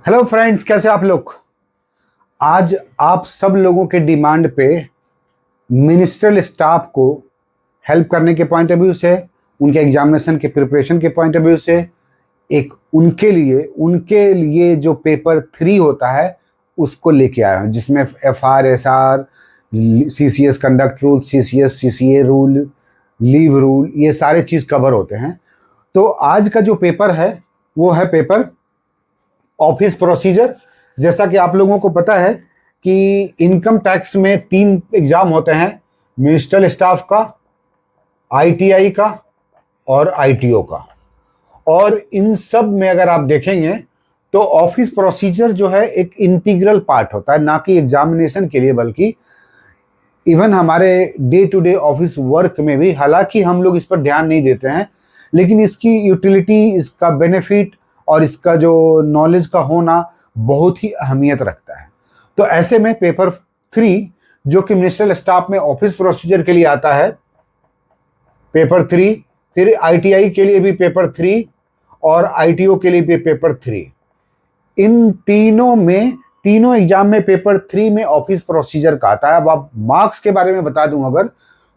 Hello friends, कैसे आप लोग। आज आप सब लोगों के डिमांड पे मिनिस्ट्रियल स्टाफ को हेल्प करने के पॉइंट ऑफ व्यू से, उनके एग्जामिनेशन के प्रिपरेशन के पॉइंट ऑफ व्यू से, एक उनके लिए जो पेपर 3 होता है उसको लेके आया हूँ, जिसमें FR SR CCS conduct rule, CCS CCA rule, leave rule, ये सारे चीज़ कवर होते हैं। तो आज का जो पेपर है वो है पेपर ऑफिस प्रोसीजर। जैसा कि आप लोगों को पता है कि इनकम टैक्स में 3 एग्जाम होते हैं, मिनिस्ट्रियल स्टाफ का, ITI का और ITO का। और इन सब में अगर आप देखेंगे तो ऑफिस प्रोसीजर जो है एक इंटीग्रल पार्ट होता है, ना कि एग्जामिनेशन के लिए बल्कि इवन हमारे day to day office work में भी। हालांकि हम लोग इस पर ध्यान नहीं देते हैं, लेकिन इसकी यूटिलिटी, इसका बेनिफिट और इसका जो नॉलेज का होना बहुत ही अहमियत रखता है। तो ऐसे में पेपर 3 जो कि मिनिस्ट्रियल स्टाफ में ऑफिस प्रोसीजर के लिए आता है, पेपर 3, फिर ITI के लिए भी पेपर 3 और ITO के लिए भी पेपर 3, इन तीनों एग्जाम में पेपर 3 में ऑफिस प्रोसीजर का आता है। अब आप मार्क्स के बारे में बता दूं अगर,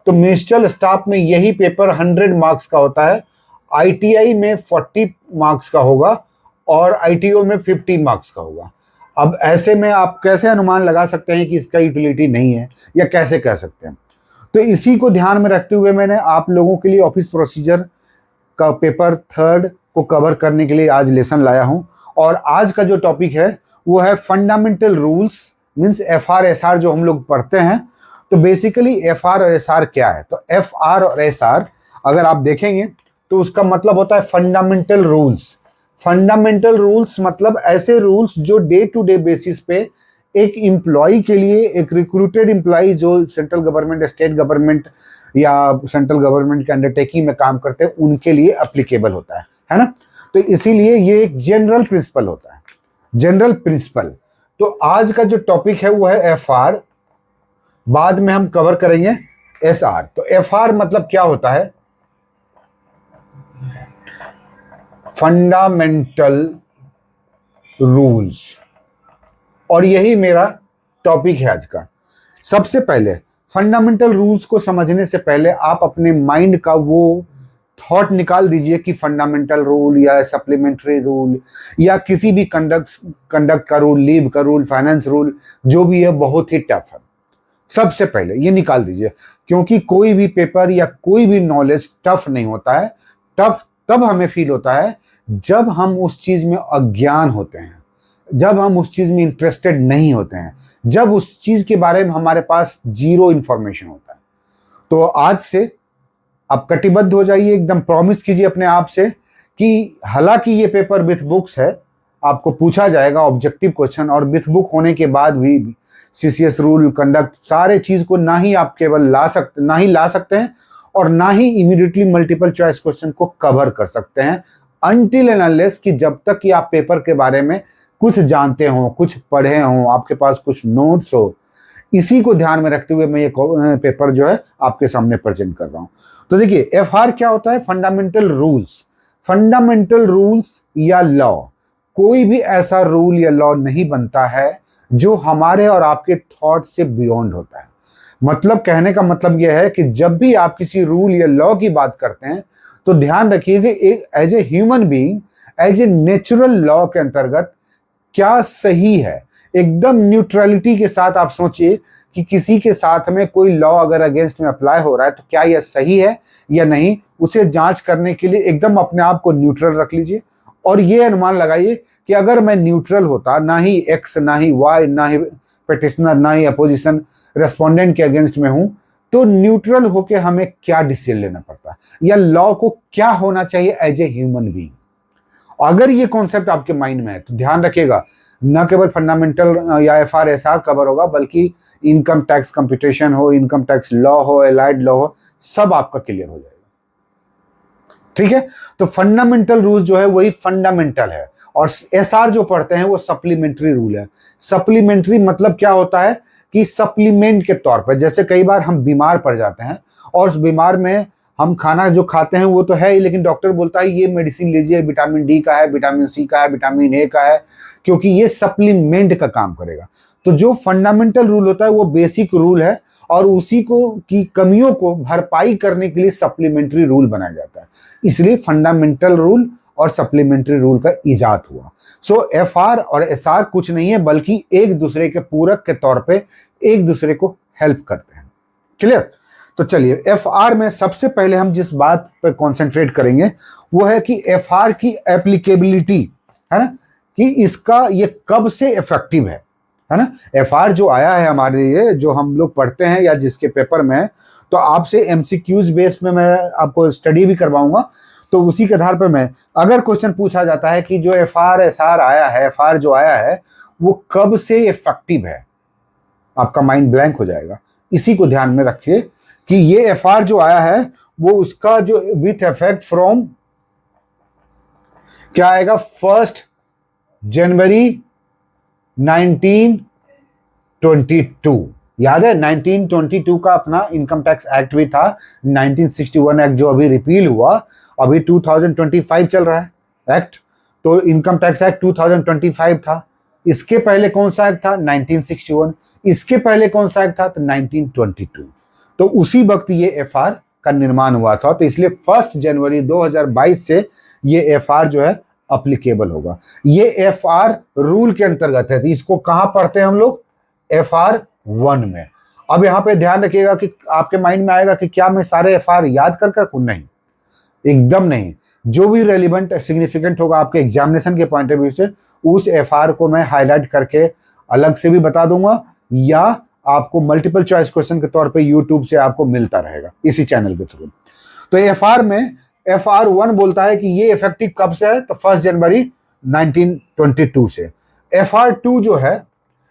तो मिनिस्ट्रियल स्टाफ में यही पेपर 100 मार्क्स का होता है, ITI में 40 मार्क्स का होगा और ITO में 50 मार्क्स का होगा। अब ऐसे में आप कैसे अनुमान लगा सकते हैं कि इसका यूटिलिटी नहीं है, या कैसे कह सकते हैं। तो इसी को ध्यान में रखते हुए मैंने आप लोगों के लिए ऑफिस प्रोसीजर का पेपर 3 को कवर करने के लिए आज लेसन लाया हूं। और आज का जो टॉपिक है वो है fundamental rules, means FR SR जो हम लोग पढ़ते हैं। तो बेसिकली FR और SR क्या है, तो FR और SR अगर आप देखेंगे तो उसका मतलब होता है फंडामेंटल रूल्स। फंडामेंटल रूल्स मतलब ऐसे रूल्स जो डे टू डे बेसिस पे एक एम्प्लॉय के लिए, एक रिक्रूटेड एम्प्लॉय जो सेंट्रल गवर्नमेंट, स्टेट गवर्नमेंट या सेंट्रल गवर्नमेंट के अंडरटेकिंग में काम करते हैं, उनके लिए एप्लीकेबल होता है ना। तो इसीलिए ये एक जनरल प्रिंसिपल होता है, जनरल प्रिंसिपल। तो आज का जो टॉपिक है वो है FR, बाद में हम कवर करेंगे SR। तो FR मतलब क्या होता है, फंडामेंटल रूल्स, और यही मेरा टॉपिक है आज का। सबसे पहले फंडामेंटल रूल्स को समझने से पहले आप अपने माइंड का वो थॉट निकाल दीजिए कि फंडामेंटल रूल या सप्लीमेंट्री रूल या किसी भी कंडक्ट का रूल, लीव का रूल, फाइनेंस रूल, जो भी है बहुत ही टफ है। सबसे पहले ये निकाल दीजिए, क्योंकि कोई भी पेपर या कोई भी नॉलेज टफ नहीं होता है। टफ तब हमें फील होता है जब हम उस चीज में अज्ञान होते हैं, जब हम उस चीज में इंटरेस्टेड नहीं होते हैं, जब उस चीज के बारे में हमारे पास जीरो इंफॉर्मेशन होता है। तो आज से आप कटिबद्ध हो जाइए, एकदम प्रॉमिस कीजिए अपने आप से कि हालांकि ये पेपर विथ बुक्स है, आपको पूछा जाएगा ऑब्जेक्टिव क्वेश्चन, और विथ बुक होने के बाद भी CCS रूल, कंडक्ट, सारे चीज को ना ही आप केवल ला सकते हैं और ना ही इमीडिएटली मल्टीपल चॉइस क्वेश्चन को कवर कर सकते हैं, अनटिल एंड अनलेस कि जब तक कि आप पेपर के बारे में कुछ जानते हो, कुछ पढ़े हो, आपके पास कुछ नोट्स हो। इसी को ध्यान में रखते हुए मैं ये पेपर जो है आपके सामने प्रेजेंट कर रहा हूं। तो देखिए FR क्या होता है, फंडामेंटल रूल्स। फंडामेंटल रूल्स या लॉ, कोई भी ऐसा रूल या लॉ नहीं बनता है जो हमारे और आपके थॉट से बियॉन्ड होता है। मतलब कहने का मतलब यह है कि जब भी आप किसी रूल या लॉ की बात करते हैं तो ध्यान रखिए कि एक as a human being, as a natural law के अंतर्गत क्या सही है। एकदम न्यूट्रलिटी के साथ आप सोचिए कि किसी के साथ में कोई लॉ अगर अगेंस्ट में अप्लाई हो रहा है तो क्या यह सही है या नहीं, उसे जांच करने के लिए एकदम अपने आप को न्यूट्रल रख लीजिए। और ये अनुमान लगाइए कि अगर मैं न्यूट्रल होता, ना ही X, ना ही Y, ना ही पिटिशनर, ना ही अपोजिशन रेस्पोंडेंट के अगेंस्ट में हूं, तो न्यूट्रल होकर हमें क्या डिसीजन लेना पड़ता या लॉ को क्या होना चाहिए एज ए ह्यूमन बीइंग। अगर ये कॉन्सेप्ट आपके माइंड में है तो ध्यान रखिएगा, न केवल फंडामेंटल या FR SR कवर होगा, बल्कि इनकम टैक्स कंप्यूटेशन हो, इनकम टैक्स लॉ हो, एलाइड लॉ हो, सब आपका क्लियर हो जाएगा। ठीक है, तो फंडामेंटल रूल जो है वही फंडामेंटल है, और SR जो पढ़ते हैं वो सप्लीमेंट्री रूल है। सप्लीमेंट्री मतलब क्या होता है कि सप्लीमेंट के तौर पर, जैसे कई बार हम बीमार पड़ जाते हैं और उस बीमार में हम खाना जो खाते हैं वो तो है ही, लेकिन डॉक्टर बोलता है ये मेडिसिन लीजिए, विटामिन डी का है, विटामिन सी का है, विटामिन ए का है, क्योंकि ये सप्लीमेंट का काम करेगा। तो जो फंडामेंटल रूल होता है वो बेसिक रूल है, और उसी को की कमियों को भरपाई करने के लिए सप्लीमेंट्री रूल बनाया जाता है। इसलिए फंडामेंटल रूल और सप्लीमेंट्री रूल का इजाद हुआ। सो एफआर और एसआर कुछ नहीं है, बल्कि एक दूसरे के पूरक के तौर पे एक दूसरे को हेल्प करते हैं। क्लियर? तो चलिए, एफआर में सबसे पहले हम जिस बात पर कॉन्सेंट्रेट करेंगे वो है कि एफआर की एप्लीकेबिलिटी, है ना, कि इसका ये कब से इफेक्टिव है ना। एफआर जो आया है हमारे लिए, जो हम लोग पढ़ते हैं या जिसके पेपर में, तो आपसे एमसीक्यूज बेस में मैं आपको स्टडी भी करवाऊंगा। तो उसी के आधार पर मैं, अगर क्वेश्चन पूछा जाता है कि जो एफआर एसआर आया है, एफआर जो आया है वो कब से इफेक्टिव है, आपका माइंड ब्लैंक हो जाएगा। इसी को ध्यान में रखिए कि ये एफआर जो आया है वो उसका जो विथ इफेक्ट फ्रॉम क्या आएगा, 1 जनवरी 1922। याद है 1922 का अपना इनकम टैक्स एक्ट भी था। 1961 एक्ट जो अभी रिपील हुआ, अभी 2025 चल रहा है एक्ट, तो इनकम टैक्स एक्ट 2025 था। इसके पहले कौन सा एक्ट था, 1961। इसके पहले कौन सा एक्ट था, तो 1922। तो उसी वक्त ये एफआर का निर्माण हुआ था। तो इसलिए 1 जनवरी 2022 से ये एफआर जो है अप्लीकेबल होगा। ये एफआर रूल के अंतर्गत है। तो इसको कहां पढ़ते हैं हम लोग, एफआर 1 में। अब यहां पे ध्यान रखिएगा कि आपके माइंड में आएगा कि क्या मैं सारे एफआर याद कर नहीं, एकदम नहीं। जो भी रेलिवेंट सिग्निफिकेंट होगा आपके एग्जामिनेशन के पॉइंट ऑफ व्यू से, उस एफआर को मैं हाईलाइट करके अलग से भी बता दूंगा, या आपको मल्टीपल चॉइस क्वेश्चन के तौर पे यूट्यूब से आपको मिलता रहेगा इसी चैनल के थ्रू। तो एफआर में एफआर 1 बोलता है कि ये इफेक्टिव कब से है, तो 1 जनवरी 1922 से। एफआर 2 जो है,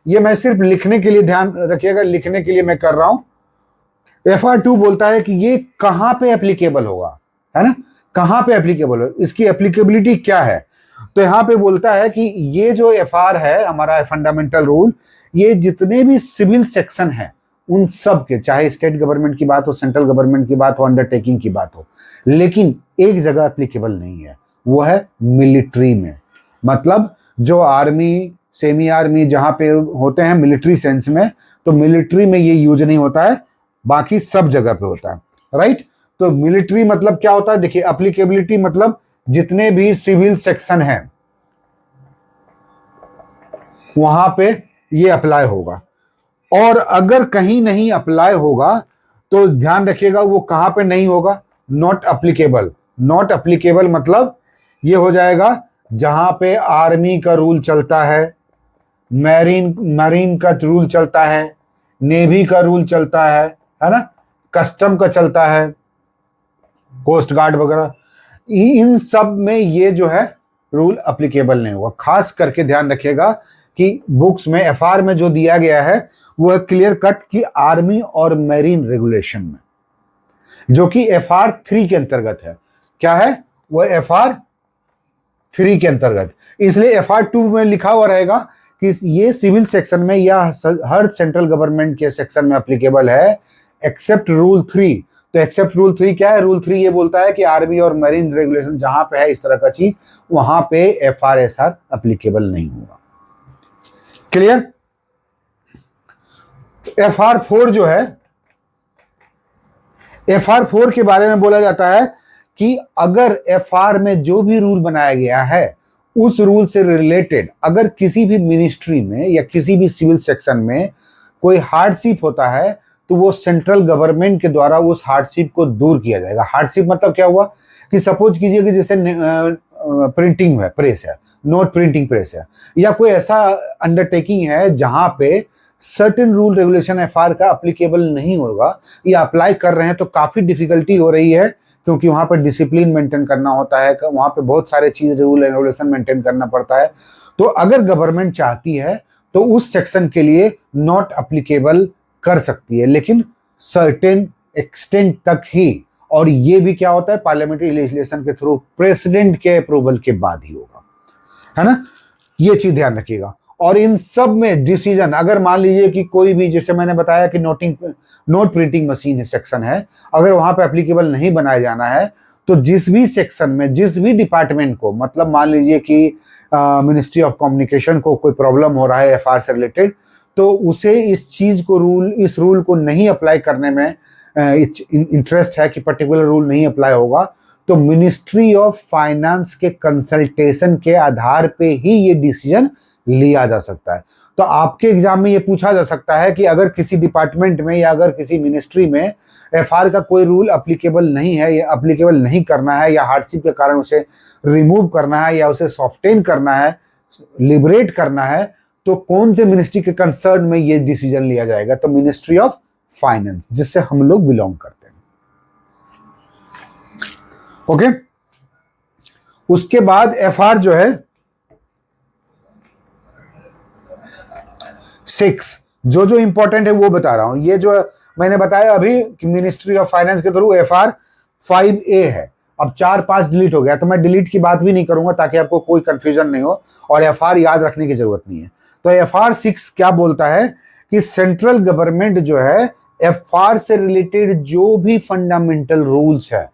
ये मैं सिर्फ लिखने के लिए, ध्यान रखिएगा, लिखने के लिए मैं कर रहा हूं। एफआर 2 बोलता है कि ये कहां पे एप्लीकेबल होगा, है ना, कहां पे एप्लीकेबल हो, इसकी एप्लीकेबिलिटी क्या है। तो यहां पे बोलता है कि ये जो एफआर है हमारा फंडामेंटल रूल, ये जितने भी सिविल सेक्शन है उन सब के, चाहे स्टेट गवर्नमेंट की बात हो, सेंट्रल गवर्नमेंट की बात हो, अंडरटेकिंग की बात हो, लेकिन एक जगह एप्लीकेबल नहीं है, वो है मिलिट्री में। मतलब जो आर्मी, सेमी आर्मी जहां पे होते हैं मिलिट्री सेंस में, तो मिलिट्री में ये यूज नहीं होता है, बाकी सब जगह पे होता है, राइट। तो मिलिट्री मतलब क्या होता है, देखिए एप्लीकेबिलिटी मतलब जितने भी सिविल सेक्शन हैं वहां पे ये अप्लाई होगा। और अगर कहीं नहीं अप्लाई होगा तो ध्यान रखिएगा वो कहां पे नहीं होगा, नॉट अप्लीकेबल। नॉट अप्लीकेबल मतलब ये हो जाएगा जहां पे आर्मी का रूल चलता है, मैरीन का रूल चलता है, नेवी का रूल चलता है ना, कस्टम का चलता है, कोस्ट गार्ड वगैरह, इन सब में ये जो है रूल अप्लीकेबल नहीं होगा। खास करके ध्यान रखिएगा कि बुक्स में एफआर में जो दिया गया है वो है क्लियर कट कि आर्मी और मैरीन रेगुलेशन में, जो कि एफआर 3 के अंतर्गत है। क्या है वो, एफआर 3 के अंतर्गत। इसलिए एफआर 2 में लिखा हुआ रहेगा कि ये सिविल सेक्शन में या हर सेंट्रल गवर्नमेंट के सेक्शन में अप्लीकेबल है, एक्सेप्ट रूल 3। तो एक्सेप्ट रूल 3 क्या है, रूल 3 ये बोलता है कि आर्मी और मैरीन रेगुलेशन जहां पे है इस तरह का चीज, वहां पे एफआर एसआर अप्लीकेबल नहीं होगा। क्लियर। एफआर 4 जो है, एफआर 4 के बारे में बोला जाता है कि अगर एफआर में जो भी रूल बनाया गया है उस रूल से रिलेटेड अगर किसी भी मिनिस्ट्री में या किसी भी सिविल सेक्शन में कोई हार्डशिप होता है तो वो सेंट्रल गवर्नमेंट के द्वारा उस हार्डशिप को दूर किया जाएगा। हार्डशिप मतलब क्या हुआ कि सपोज कीजिए कि जैसे प्रिंटिंग है, प्रेस है, नोट प्रिंटिंग प्रेस है, या कोई ऐसा अंडरटेकिंग है जहां पे सर्टेन रूल रेगुलेशन एफआर का अप्लीकेबल नहीं होगा, या अप्लाई कर रहे हैं तो काफी डिफिकल्टी हो रही है, क्योंकि वहां पर डिसिप्लिन मेंटेन करना होता है, वहां पे बहुत सारे चीज रूल एंड रेगुलेशन मेंटेन करना पड़ता है। तो अगर गवर्नमेंट चाहती है तो उस सेक्शन के लिए नॉट अप्लीकेबल कर सकती है, लेकिन सर्टेन एक्सटेंट तक ही। और ये भी क्या होता है, पार्लियामेंट्री लेजिस्लेशन के थ्रू प्रेसिडेंट के अप्रूवल के बाद ही होगा, है ना। ये चीज ध्यान रखिएगा। और इन सब में डिसीजन, अगर मान लीजिए कि कोई भी, जैसे मैंने बताया कि नोट प्रिंटिंग मशीन सेक्शन है, अगर वहां पे एप्लीकेबल नहीं बनाया जाना है, तो जिस भी सेक्शन में जिस भी डिपार्टमेंट को, मतलब मान लीजिए कि मिनिस्ट्री ऑफ कम्युनिकेशन को कोई प्रॉब्लम हो रहा है एफआर से रिलेटेड, तो उसे इस चीज को इस रूल को नहीं अप्लाई करने में इंटरेस्ट है कि पर्टिकुलर रूल नहीं अप्लाई होगा, तो मिनिस्ट्री ऑफ फाइनेंस के कंसल्टेशन के आधार पे ही ये डिसीजन लिया जा सकता है। तो आपके एग्जाम में ये पूछा जा सकता है कि अगर किसी डिपार्टमेंट में या अगर किसी मिनिस्ट्री में एफआर का कोई रूल अप्लीकेबल नहीं है या अप्लीकेबल नहीं करना है या हार्डशिप के कारण उसे रिमूव करना है या उसे सॉफ्टेन करना है, लिबरेट करना है, तो कौन से मिनिस्ट्री के कंसर्न में ये डिसीजन लिया जाएगा? तो मिनिस्ट्री ऑफ फाइनेंस, जिससे हम लोग बिलोंग करते हैं। ओके, उसके बाद एफआर जो है 6, जो इंपॉर्टेंट है वो बता रहा हूं। ये जो मैंने बताया अभी कि मिनिस्ट्री ऑफ फाइनेंस के थ्रू एफआर 5A है, अब 4-5 डिलीट हो गया, तो मैं डिलीट की बात भी नहीं करूंगा ताकि आपको कोई कंफ्यूजन नहीं हो और एफआर याद रखने की जरूरत नहीं है। तो एफआर 6 क्या बोलता है कि सेंट्रल गवर्नमेंट जो है एफआर से रिलेटेड जो भी फंडामेंटल रूल्स है,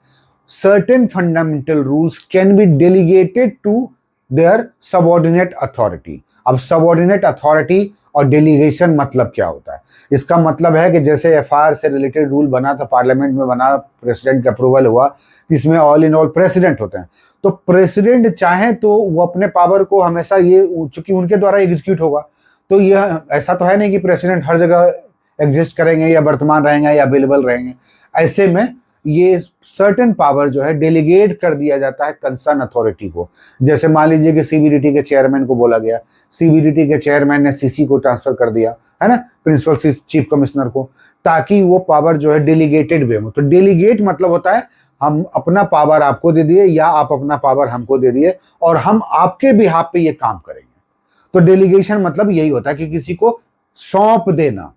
certain fundamental rules can be delegated to their subordinate authority. अब सबऑर्डिनेट अथॉरिटी और डेलीगेशन मतलब क्या होता है? इसका मतलब है कि जैसे एफआर से रिलेटेड रूल बना था, पार्लियामेंट में बना, प्रेसिडेंट का अप्रूवल हुआ, इसमें ऑल इन ऑल प्रेसिडेंट होते हैं, तो प्रेसिडेंट चाहे तो वो अपने पावर को हमेशा, ये चूंकि उनके द्वारा एग्जीक्यूट होगा, तो यह ऐसा तो है नहीं कि प्रेसिडेंट हर जगह एग्जिस्ट करेंगे या वर्तमान रहेंगे या अवेलेबल रहेंगे। ऐसे में ये सर्टेन पावर जो है डेलीगेट कर दिया जाता है कंसर्न अथॉरिटी को। जैसे मान लीजिए कि सीबीडीटी के चेयरमैन को बोला गया, सीबीडीटी के चेयरमैन ने सीसी को ट्रांसफर कर दिया, है ना, प्रिंसिपल चीफ कमिश्नर को, ताकि वो पावर जो है डेलीगेटेड वे में। तो डेलीगेट मतलब होता है हम अपना पावर आपको दे दिए या आप अपना पावर हमको दे दिए और हम आपके बिहाफ पे ये काम करेंगे। तो डेलीगेशन मतलब यही होता है कि किसी को सौंप देना।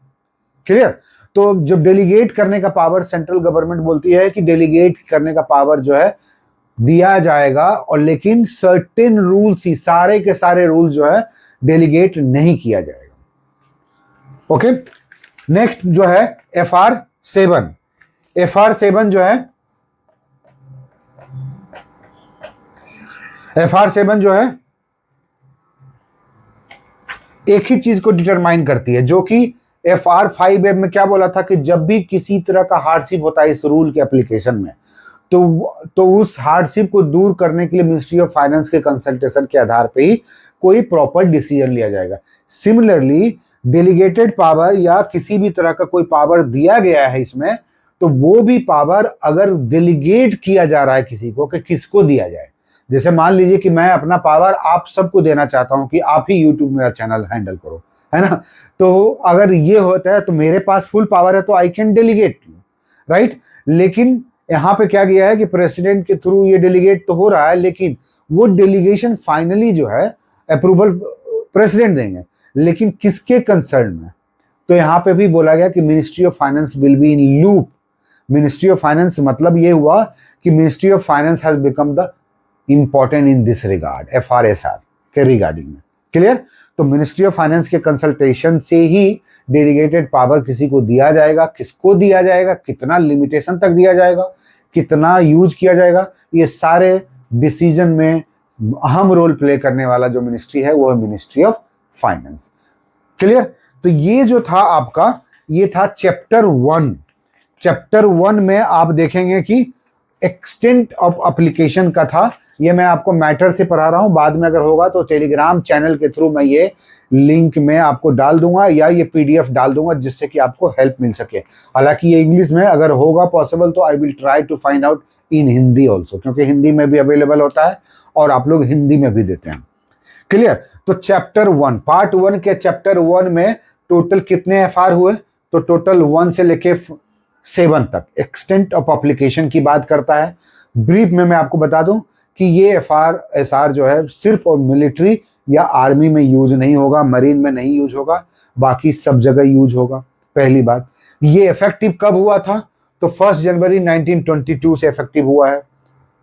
क्लियर? तो जब डेलीगेट करने का पावर सेंट्रल गवर्नमेंट बोलती है कि डेलीगेट करने का पावर जो है दिया जाएगा, और लेकिन सर्टेन रूल्स ही, सारे के सारे रूल जो है डेलीगेट नहीं किया जाएगा। ओके, नेक्स्ट जो है एफआर 7। एफआर 7 जो है, एफआर 7 जो है एक ही चीज को डिटरमाइन करती है, जो कि एफआर 5A में क्या बोला था कि जब भी किसी तरह का हार्डशिप होता है इस रूल के एप्लीकेशन में, तो उस हार्डशिप को दूर करने के लिए मिनिस्ट्री ऑफ फाइनेंस के कंसल्टेशन के आधार पे ही कोई प्रॉपर डिसीजन लिया जाएगा। सिमिलरली डेलीगेटेड पावर या किसी भी तरह का कोई पावर दिया गया है इसमें, तो वो भी पावर अगर डेलीगेट किया जा रहा है किसी को, कि किसको दिया जाए। जैसे मान लीजिए कि मैं अपना पावर आप सबको देना चाहता हूं कि आप ही यूट्यूब मेरा चैनल हैंडल करो, है ना, तो अगर ये होता है तो मेरे पास फुल पावर है, तो I can delegate you, right. लेकिन यहाँ पे क्या किया है कि प्रेसिडेंट के थ्रू ये डेलीगेट तो हो रहा है, लेकिन वो डेलीगेशन फाइनली जो है अप्रूवल प्रेसिडेंट देंगे, लेकिन किसके कंसर्न में? तो यहाँ पे भी बोला गया कि ministry of finance will be in loop. Ministry of finance मतलब ये हुआ कि ministry of finance has become the important in this regard, FRSR के रिगार्डिंग में। क्लियर? तो मिनिस्ट्री ऑफ फाइनेंस के कंसल्टेशन से ही डेलीगेटेड पावर किसी को दिया जाएगा, किसको दिया जाएगा, कितना लिमिटेशन तक दिया जाएगा, कितना यूज किया जाएगा, ये सारे डिसीजन में अहम रोल प्ले करने वाला जो मिनिस्ट्री है वो है मिनिस्ट्री ऑफ फाइनेंस। क्लियर? तो ये जो था आपका, ये था चैप्टर 1। चैप्टर 1 में आप देखेंगे कि एक्सटेंट ऑफ एप्लीकेशन का था। ये मैं आपको मैटर से पढ़ा रहा हूं, बाद में अगर होगा तो टेलीग्राम चैनल के थ्रू मैं ये लिंक में आपको डाल दूंगा या ये पीडीएफ डाल दूंगा, जिससे कि आपको हेल्प मिल सके। हालांकि ये इंग्लिश में अगर होगा पॉसिबल तो I will try to find out in Hindi also, क्योंकि हिंदी में भी अवेलेबल होता है और आप लोग हिंदी में भी देते हैं। क्लियर? तो चैप्टर 1, पार्ट 1 के चैप्टर 1 में टोटल कितने एफआर हुए? तो टोटल 1 से लेके 7 तक एक्सटेंट ऑफ एप्लीकेशन की बात करता है। ब्रीफ में मैं आपको बता दूं कि ये एफआरएसआर जो है सिर्फ और मिलिट्री या आर्मी में यूज नहीं होगा, मरीन में नहीं यूज होगा, बाकी सब जगह यूज होगा। पहली बात, ये इफेक्टिव कब हुआ था? तो 1 जनवरी 1922 से इफेक्टिव हुआ है।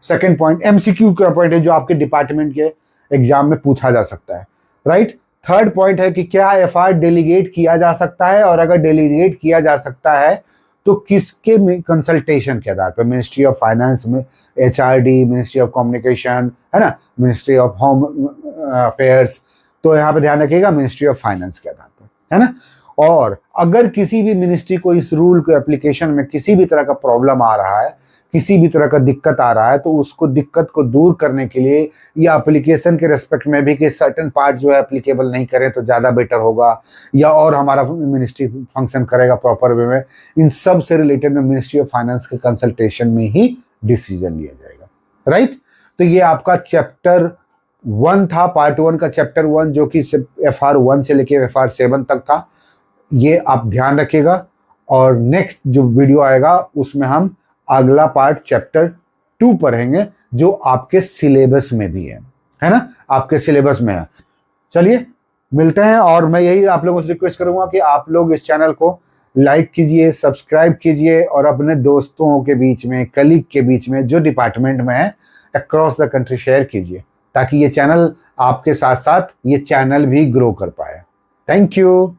सेकंड पॉइंट, एमसीक्यू का पॉइंट है जो आपके डिपार्टमेंट के एग्जाम में पूछा जा सकता है, राइट। थर्ड पॉइंट है कि क्या एफआर डेलीगेट किया जा सकता है, और अगर डेलीगेट किया जा सकता है तो किसके कंसल्टेशन के आधार पर, मिनिस्ट्री ऑफ फाइनेंस में, एचआरडी, मिनिस्ट्री ऑफ कम्युनिकेशन, है ना, मिनिस्ट्री ऑफ होम अफेयर्स, तो यहाँ पे ध्यान रखिएगा मिनिस्ट्री ऑफ फाइनेंस के आधार पर, है ना। और अगर किसी भी मिनिस्ट्री को इस रूल के एप्लीकेशन में किसी भी तरह का प्रॉब्लम आ रहा है, किसी भी तरह का दिक्कत आ रहा है, तो उसको दिक्कत को दूर करने के लिए या एप्लीकेशन के रेस्पेक्ट में भी कि सर्टेन पार्ट जो है एप्लीकेबल नहीं करें तो ज़्यादा बेटर होगा, या और हमारा मिनिस्ट्री फंक्शन करेगा प्रॉपर वे में, इन सब से रिलेटेड में मिनिस्ट्री ऑफ फाइनेंस के कंसल्टेशन में ही डिसीजन लिया जाएगा, राइट। तो ये आपका चैप्टर 1 था, पार्ट 1 का चैप्टर 1, जो कि FR 1 से लेके FR 7 तक था। ये आप ध्यान रखिएगा, और नेक्स्ट जो वीडियो आएगा उसमें हम अगला पार्ट चैप्टर 2 पढ़ेंगे, जो आपके सिलेबस में भी है ना, आपके सिलेबस में है। चलिए मिलते हैं, और मैं यही आप लोगों से रिक्वेस्ट करूंगा कि आप लोग इस चैनल को लाइक कीजिए, सब्सक्राइब कीजिए, और अपने दोस्तों के बीच में, कलीग के बीच में जो डिपार्टमेंट में है, अक्रॉस द कंट्री शेयर कीजिए, ताकि ये चैनल आपके साथ साथ ये चैनल भी ग्रो कर पाए। Thank you.